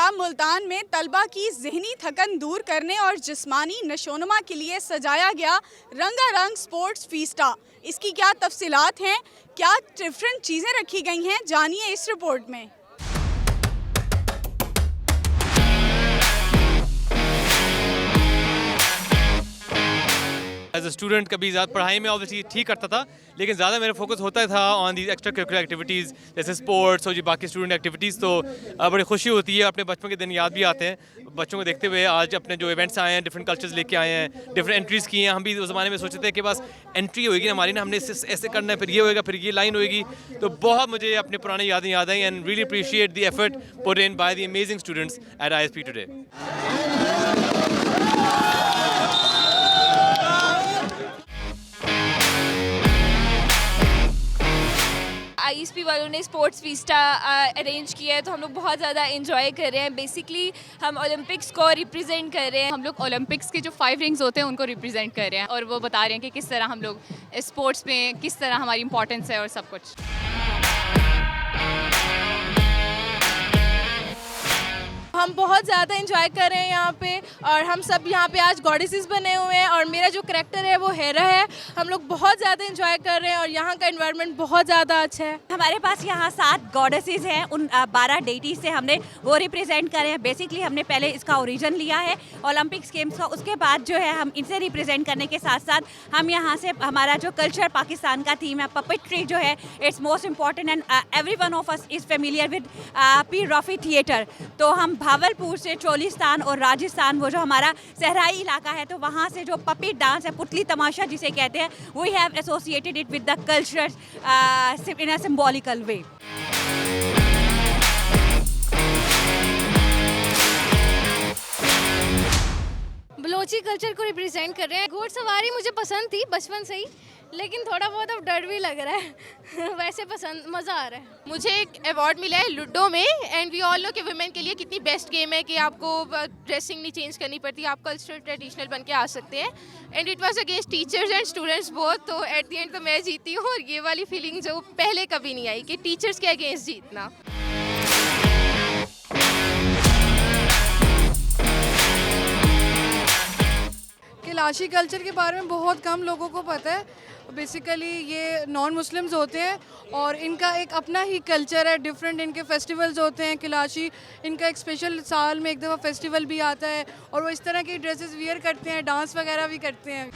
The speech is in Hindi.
जिला मुल्तान में तलबा की ज़हनी थकन दूर करने और जिस्मानी नशोनुमा के लिए सजाया गया रंगारंग स्पोर्ट्स फीस्टा। इसकी क्या तफसीलात हैं, क्या डिफरेंट चीज़ें रखी गई हैं, जानिए इस रिपोर्ट में। एज अ स्टूडेंट कभी ज़्यादा पढ़ाई में ऑब्वियसली ठीक करता था, लेकिन ज़्यादा मेरा फोकस होता था on the extra curricular activities जैसे स्पोर्ट्स और जो बाकी स्टूडेंट एक्टिविटीज़। तो बड़ी खुशी होती है, अपने बचपन के दिन याद भी आते हैं बच्चों को देखते हुए। आज अपने जो इवेंट्स आए हैं, डिफरेंट कल्चर्स लेके आए हैं, डिफरेंट एंट्रीज़ की हैं। हम भी उस ज़माने में सोचते थे कि बस एंट्री होगी हमारी ना, हमने ऐसे करना है, फिर ये होएगा, फिर ये लाइन होएगी। तो बहुत मुझे अपने पुरानी यादें याद आई and really appreciate the effort put in by the amazing students at ISP today. ISP वालों ने स्पोर्ट्स फीस्टा अरेंज किया है, तो हम लोग बहुत ज़्यादा एंजॉय कर रहे हैं। बेसिकली हम ओलंपिक्स को रिप्रेजेंट कर रहे हैं। हम लोग ओलंपिक्स के जो 5 रिंग्स होते हैं उनको रिप्रेजेंट कर रहे हैं और वो बता रहे हैं कि किस तरह हम लोग स्पोर्ट्स में किस तरह हमारी इंपॉर्टेंस है और सब कुछ। हम बहुत ज़्यादा एंजॉय कर रहे हैं यहाँ पे, और हम सब यहाँ पे आज गॉडेसेस बने हुए हैं और मेरा जो करैक्टर है वो हेरा है। हम लोग बहुत ज़्यादा एंजॉय कर रहे हैं और यहाँ का एनवायरनमेंट बहुत ज़्यादा अच्छा है। हमारे पास यहाँ 7 गॉडेसेस हैं, उन 12 डेटीज से हमने वो रिप्रेजेंट करे हैं। बेसिकली हमने पहले इसका ओरिजिन लिया है ओलंपिक्स गेम्स का, उसके बाद जो है हम इनसे रिप्रेजेंट करने के साथ साथ हम यहाँ से हमारा जो कल्चर पाकिस्तान का थीम है पपेट्री जो है, it's most important and every one of us is familiar with Pir रॉफी theatre. तो हम भावलपुर से चोलिस्तान और राजस्थान, वो जो हमारा सहराई इलाका है, तो वहाँ से जो पपी डांस है, पुतली तमाशा जिसे कहते हैं, we have associated it with the culture in a symbolical way. Balochi culture को रिप्रेजेंट कर रहे हैं। घोड़सवारी मुझे पसंद थी बचपन से ही, लेकिन थोड़ा बहुत अब डर भी लग रहा है वैसे पसंद, मज़ा आ रहा है। मुझे एक अवार्ड मिला है लूडो में, एंड वी ऑल नो कि वुमेन के लिए कितनी बेस्ट गेम है कि आपको ड्रेसिंग नहीं चेंज करनी पड़ती, आप कल्चरल ट्रेडिशनल बन के आ सकते हैं। And it was against teachers and students both, तो एट द एंड तो मैं जीती हूँ। और ये वाली फीलिंग जो पहले कभी नहीं आई कि टीचर्स के अगेंस्ट जीतना। किलाशी कल्चर के बारे में बहुत कम लोगों को पता है। बेसिकली ये नॉन मुस्लिम्स होते हैं और इनका एक अपना ही कल्चर है, डिफरेंट इनके फेस्टिवल्स होते हैं। किलाशी इनका एक स्पेशल साल में एक दफ़ा फेस्टिवल भी आता है और वो इस तरह की ड्रेसेस वियर करते हैं, डांस वगैरह भी करते हैं।